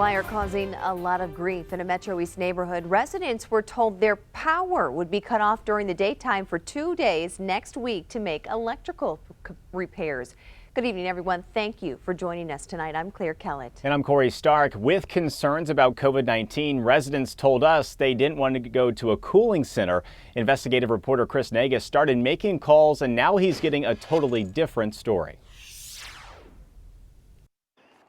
Fire causing a lot of grief in a Metro East neighborhood. Residents were told their power would be cut off during the daytime for 2 days next week to make electrical repairs. Good evening, everyone. Thank you for joining us tonight. I'm Claire Kellett. And I'm Corey Stark. With concerns about COVID-19, residents told us they didn't want to go to a cooling center. Investigative reporter Chris Negus started making calls, and now he's getting a totally different story.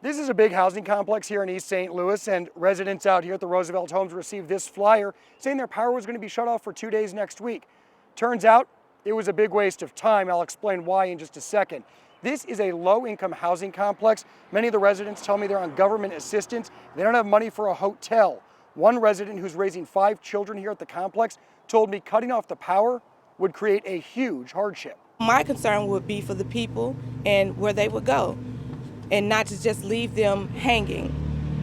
This is a big housing complex here in East St. Louis, and residents out here at the Roosevelt Homes received this flyer saying their power was going to be shut off for 2 days next week. Turns out it was a big waste of time. I'll explain why in just a second. This is a low-income housing complex. Many of the residents tell me they're on government assistance. They don't have money for a hotel. One resident who's raising 5 children here at the complex told me cutting off the power would create a huge hardship. My concern would be for the people and where they would go, and not to just leave them hanging,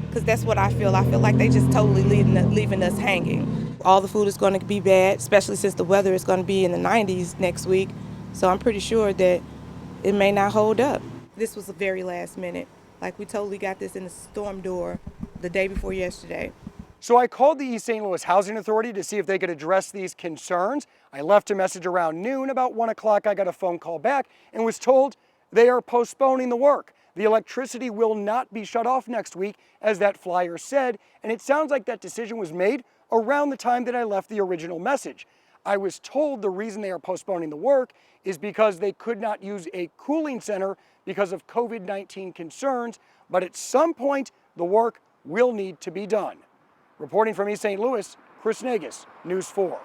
because that's what I feel. I feel like they just totally leaving us hanging. All the food is going to be bad, especially since the weather is going to be in the 90s next week. So I'm pretty sure that it may not hold up. This was the very last minute. Like, we totally got this in the storm door the day before yesterday. So I called the East St. Louis Housing Authority to see if they could address these concerns. I left a message around noon. About 1 o'clock, I got a phone call back and was told they are postponing the work. The electricity will not be shut off next week, as that flyer said, and it sounds like that decision was made around the time that I left the original message. I was told the reason they are postponing the work is because they could not use a cooling center because of COVID-19 concerns, but at some point, the work will need to be done. Reporting from East St. Louis, Chris Negus, News 4.